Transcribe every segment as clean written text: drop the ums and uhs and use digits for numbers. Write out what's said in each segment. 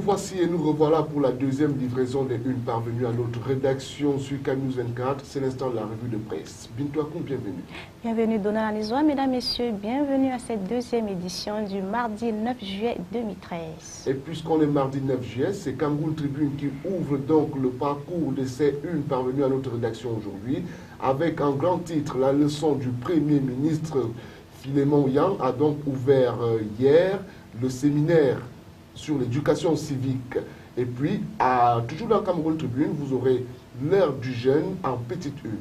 fois-ci, et nous revoilà pour la deuxième livraison des unes parvenues à notre rédaction sur Camille 24. C'est l'instant de la revue de presse. Bintou Akoum, bienvenue. Bienvenue Donald Anizoa, mesdames, messieurs, bienvenue à cette deuxième édition du mardi 9 juillet 2013. Et puisqu'on est mardi 9 juillet, c'est Cameroun Tribune qui ouvre donc le parcours de ces unes parvenues à notre rédaction aujourd'hui, avec un grand titre, la leçon du Premier ministre. Philémon Yang a donc ouvert hier le séminaire sur l'éducation civique. Et puis, toujours dans Cameroun Tribune, vous aurez l'heure du jeune en petite une.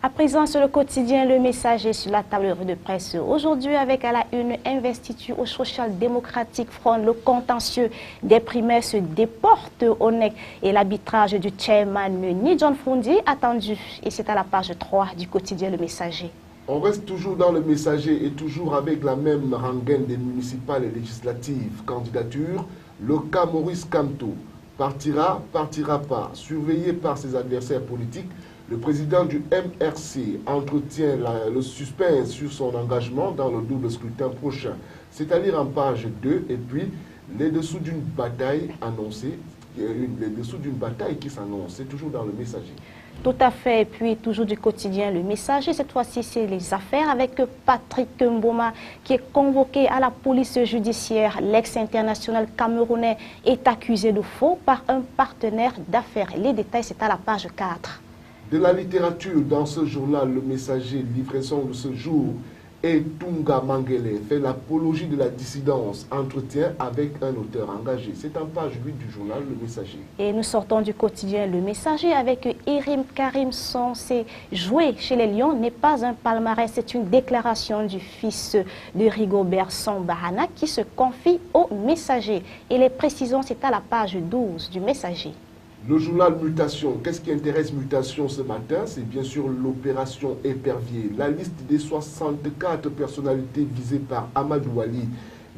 À présent, sur le quotidien, le messager sur la table de presse. Aujourd'hui, avec à la une investiture au social-démocratique front, le contentieux des primaires se déporte au NEC et l'arbitrage du chairman Ni John Fundi attendu. Et c'est à la page 3 du quotidien Le Messager. On reste toujours dans le messager et toujours avec la même rengaine des municipales et législatives. Candidature, le cas Maurice Kamto. Partira, partira pas. Surveillé par ses adversaires politiques, le président du MRC entretient le suspense sur son engagement dans le double scrutin prochain. C'est à lire en page 2 et puis les dessous d'une bataille annoncée. Les dessous d'une bataille qui s'annonce. C'est toujours dans le messager. Tout à fait, et puis toujours du quotidien Le Messager, cette fois-ci c'est les affaires avec Patrick Mboma qui est convoqué à la police judiciaire. L'ex-international camerounais est accusé de faux par un partenaire d'affaires. Les détails c'est à la page 4. De la littérature dans ce journal Le Messager, livraison de ce jour, et Tunga Mangele fait l'apologie de la dissidence, entretien avec un auteur engagé. C'est en page 8 du journal Le Messager. Et nous sortons du quotidien Le Messager avec Irim Karim Sonsé. Jouer chez les Lions n'est pas un palmarès, c'est une déclaration du fils de Rigobert Sambahana qui se confie au Messager. Et les précisions, c'est à la page 12 du Messager. Le journal Mutation, qu'est-ce qui intéresse Mutation ce matin? C'est bien sûr l'opération Épervier. La liste des 64 personnalités visées par Amadou Ali.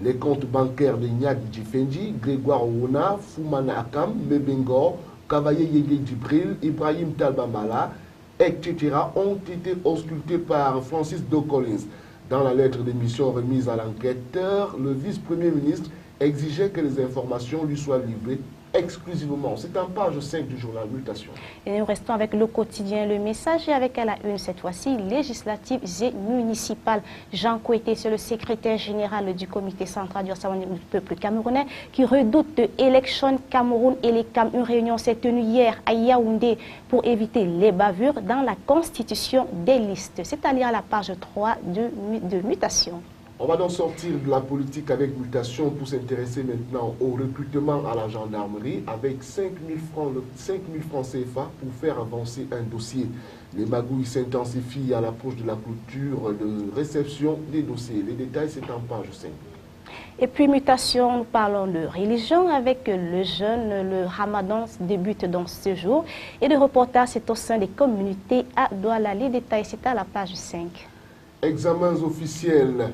Les comptes bancaires de Niadi Djifendi, Grégoire Ouna, Foumana Akam, Mebengor, Kavaye Yege Djibril, Ibrahim Talbamala, etc. ont été auscultés par Francis Do Collins. Dans la lettre d'émission remise à l'enquêteur, le vice-premier ministre exigeait que les informations lui soient livrées exclusivement. C'est en page 5 du journal Mutation. Et nous restons avec le quotidien Le Messager avec à la une cette fois-ci législative et municipale. Jean Kouété, c'est le secrétaire général du comité central du Rassemblement du peuple camerounais qui redoute Élection Cameroun et les CAM. Une réunion s'est tenue hier à Yaoundé pour éviter les bavures dans la constitution des listes. C'est à lire à la page 3 de Mutation. On va donc sortir de la politique avec Mutation pour s'intéresser maintenant au recrutement à la gendarmerie avec 5 000 francs CFA pour faire avancer un dossier. Les magouilles s'intensifient à l'approche de la clôture de réception des dossiers. Les détails, c'est en page 5. Et puis Mutation, nous parlons de religion avec le jeûne. Le Ramadan débute dans ce jour. Et le reportage, c'est au sein des communautés à Douala. Les détails, c'est à la page 5. Examens officiels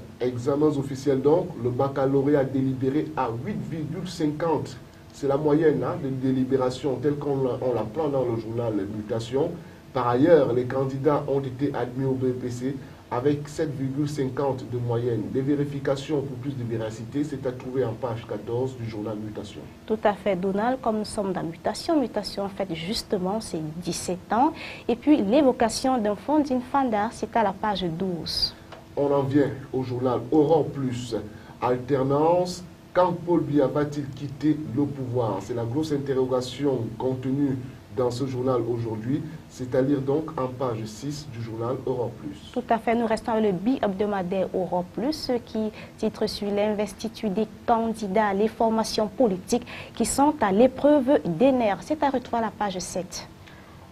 donc, le baccalauréat délibéré à 8,50. C'est la moyenne de délibération telle qu'on la prend dans le journal Mutation. Par ailleurs, les candidats ont été admis au BPC avec 7,50 de moyenne. Des vérifications pour plus de véracité, c'est à trouver en page 14 du journal Mutation. Tout à fait, Donald, comme nous sommes dans Mutation, Mutation en fait justement c'est 17 ans. Et puis l'évocation d'un fonds d'une fanda, c'est à la page 12. On en vient au journal Aurore Plus. Alternance, quand Paul Biya va-t-il quitter le pouvoir? C'est la grosse interrogation contenue dans ce journal aujourd'hui, c'est à lire donc en page 6 du journal Aurore Plus. Tout à fait, nous restons avec le bi-hebdomadaire Aurore Plus qui titre sur l'investiture des candidats, les formations politiques qui sont à l'épreuve des nerfs. C'est à retrouver à la page 7.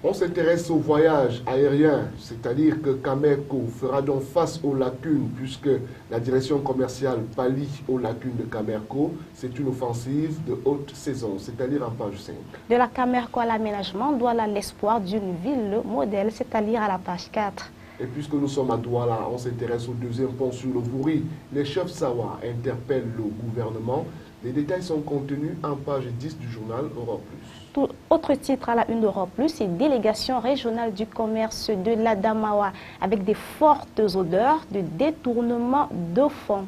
On s'intéresse au voyage aérien, c'est-à-dire que Camerco fera donc face aux lacunes, puisque la direction commerciale pallie aux lacunes de Camerco. C'est une offensive de haute saison, c'est-à-dire en page 5. De la Camerco à l'aménagement, Douala l'espoir d'une ville modèle, c'est-à-dire à la page 4. Et puisque nous sommes à Douala, on s'intéresse au deuxième pont sur le Vouri. Les chefs Sawa interpellent le gouvernement. Les détails sont contenus en page 10 du journal Aurore Plus. Tout autre titre à la une d'Europe Plus, c'est délégation régionale du commerce de l'Adamawa avec des fortes odeurs de détournement de fonds.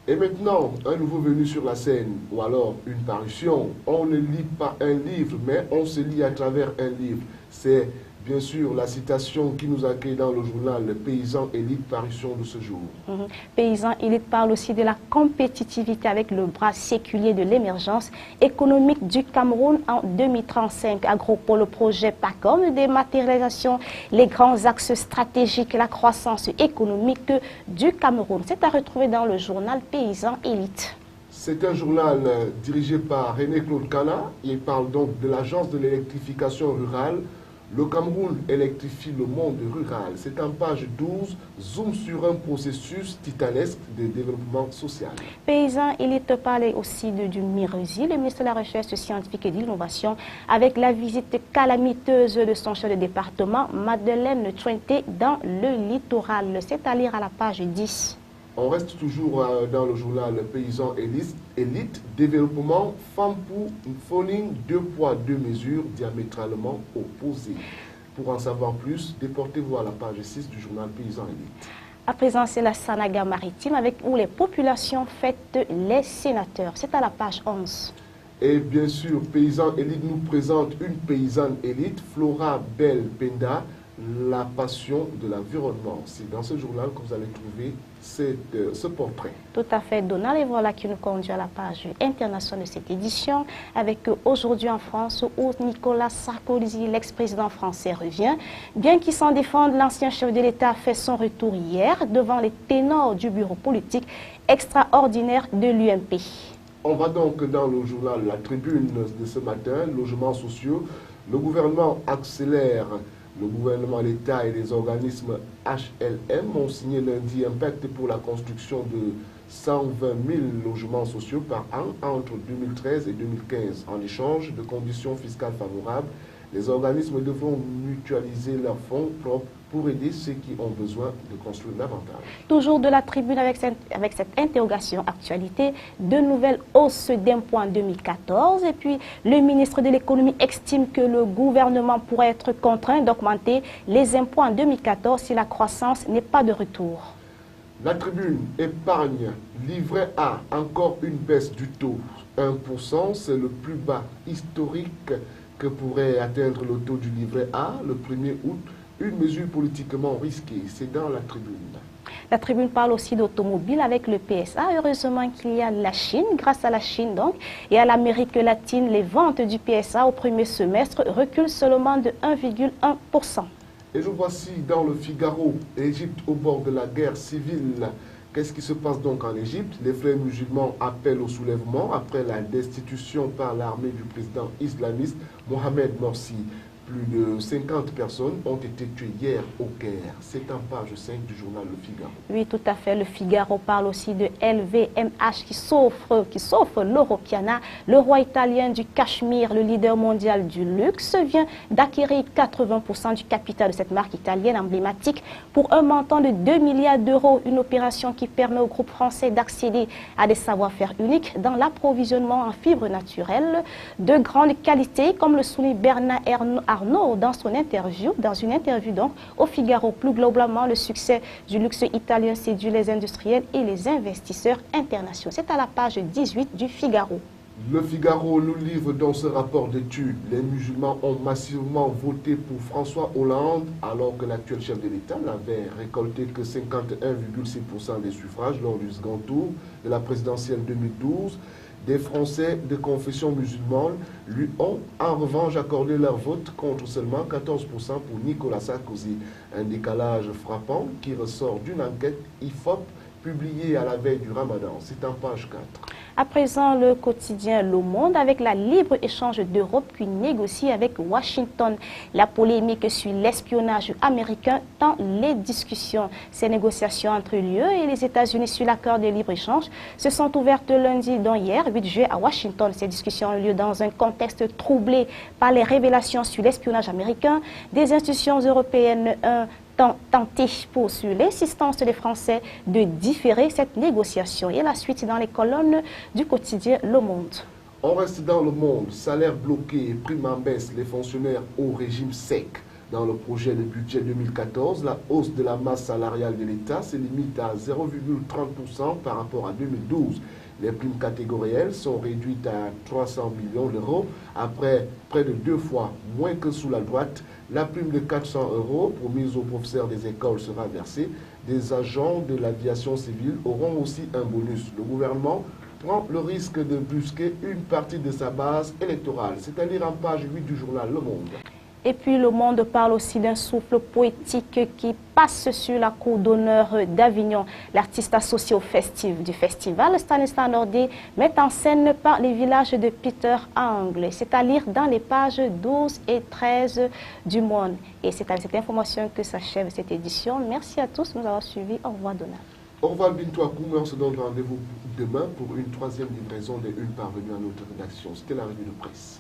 Et maintenant, un nouveau venu sur la scène, ou alors une parution. On ne lit pas un livre, mais on se lit à travers un livre. C'est bien sûr la citation qui nous accueille dans le journal Le Paysan Élite, parution de ce jour. Paysan Élite parle aussi de la compétitivité avec le bras séculier de l'émergence économique du Cameroun en 2035. Agropole, le projet PACOM, dématérialisation, les grands axes stratégiques, la croissance économique du Cameroun. C'est à retrouver dans le journal Paysan Élite. C'est un journal dirigé par René-Claude Kana. Il parle donc de l'Agence de l'électrification rurale. Le Cameroun électrifie le monde rural. C'est en page 12, zoom sur un processus titanesque de développement social. Paysan, il te parlait aussi du MIRESI, le ministre de la Recherche scientifique et de l'Innovation, avec la visite calamiteuse de son chef de département, Madeleine Trinté, dans le littoral. C'est à lire à la page 10. On reste toujours dans le journal Paysan Élite, développement, femme pour une falling, 2 poids, 2 mesures diamétralement opposées. Pour en savoir plus, déportez-vous à la page 6 du journal Paysan Élite. À présent, c'est la Sanaga maritime avec où les populations fêtent les sénateurs. C'est à la page 11. Et bien sûr, Paysan Élite nous présente une paysanne élite, Flora Belle Penda, la passion de l'environnement. C'est dans ce journal que vous allez trouver ce portrait. Tout à fait, Donald, et voilà qui nous conduit à la page internationale de cette édition, avec aujourd'hui en France où Nicolas Sarkozy, l'ex-président français, revient. Bien qu'il s'en défende, l'ancien chef de l'État a fait son retour hier devant les ténors du bureau politique extraordinaire de l'UMP. On va donc dans le journal La Tribune de ce matin, logements sociaux. Le gouvernement accélère. Le gouvernement, l'État et les organismes HLM ont signé lundi un pacte pour la construction de 120 000 logements sociaux par an entre 2013 et 2015. En échange de conditions fiscales favorables, les organismes devront mutualiser leurs fonds propres pour aider ceux qui ont besoin de construire davantage. Toujours de la tribune avec cette interrogation actualité, de nouvelles hausses d'impôts en 2014. Et puis, le ministre de l'économie estime que le gouvernement pourrait être contraint d'augmenter les impôts en 2014 si la croissance n'est pas de retour. La tribune épargne, livret A, encore une baisse du taux. 1%, c'est le plus bas historique que pourrait atteindre le taux du livret A le 1er août. Une mesure politiquement risquée, c'est dans la tribune. La tribune parle aussi d'automobile avec le PSA. Heureusement qu'il y a la Chine, grâce à la Chine donc, et à l'Amérique latine, les ventes du PSA au premier semestre reculent seulement de 1,1%. Et nous voici dans le Figaro, Égypte au bord de la guerre civile. Qu'est-ce qui se passe donc en Égypte? Les frères musulmans appellent au soulèvement après la destitution par l'armée du président islamiste Mohamed Morsi. Plus de 50 personnes ont été tuées hier au Caire. C'est en page 5 du journal Le Figaro. Oui, tout à fait. Le Figaro parle aussi de LVMH qui s'offre l'Europiana. Le roi italien du Cachemire, le leader mondial du luxe, vient d'acquérir 80% du capital de cette marque italienne emblématique pour un montant de 2 milliards d'euros. Une opération qui permet au groupe français d'accéder à des savoir-faire uniques dans l'approvisionnement en fibres naturelles de grande qualité, comme le souligne Bernard Arnault dans une interview donc au Figaro. Plus globalement, le succès du luxe italien séduit les industriels et les investisseurs internationaux. C'est à la page 18 du Figaro. Le Figaro nous livre dans ce rapport d'études. Les musulmans ont massivement voté pour François Hollande alors que l'actuel chef de l'État n'avait récolté que 51,6% des suffrages lors du second tour de la présidentielle 2012. Des Français de confession musulmane lui ont en revanche accordé leur vote contre seulement 14% pour Nicolas Sarkozy. Un décalage frappant qui ressort d'une enquête IFOP publiée à la veille du Ramadan. C'est en page 4. À présent, le quotidien Le Monde avec la libre-échange d'Europe qui négocie avec Washington. La polémique sur l'espionnage américain tend les discussions. Ces négociations entre l'UE et les États-Unis sur l'accord de libre-échange se sont ouvertes lundi, dont hier, 8 juillet, à Washington. Ces discussions ont lieu dans un contexte troublé par les révélations sur l'espionnage américain. Des institutions européennes tenté sur l'insistance des Français de différer cette négociation. Et la suite dans les colonnes du quotidien Le Monde. On reste dans Le Monde. Salaire bloqué et prime en baisse, les fonctionnaires au régime sec. Dans le projet de budget 2014, la hausse de la masse salariale de l'État se limite à 0,30% par rapport à 2012. Les primes catégorielles sont réduites à 300 millions d'euros, après près de 2 fois moins que sous la droite. La prime de 400 euros promise aux professeurs des écoles sera versée. Des agents de l'aviation civile auront aussi un bonus. Le gouvernement prend le risque de brusquer une partie de sa base électorale. C'est à lire en page 8 du journal Le Monde. Et puis le Monde parle aussi d'un souffle poétique qui passe sur la cour d'honneur d'Avignon. L'artiste associé au festival, Stanislas Nordet, met en scène par les villages de Peter Angle. C'est à lire dans les pages 12 et 13 du Monde. Et c'est avec cette information que s'achève cette édition. Merci à tous de nous avoir suivis. Au revoir, Donald. Au revoir, Bintou Akoum. On se donne rendez-vous demain pour une troisième livraison des une parvenue à notre rédaction. C'était la revue de presse.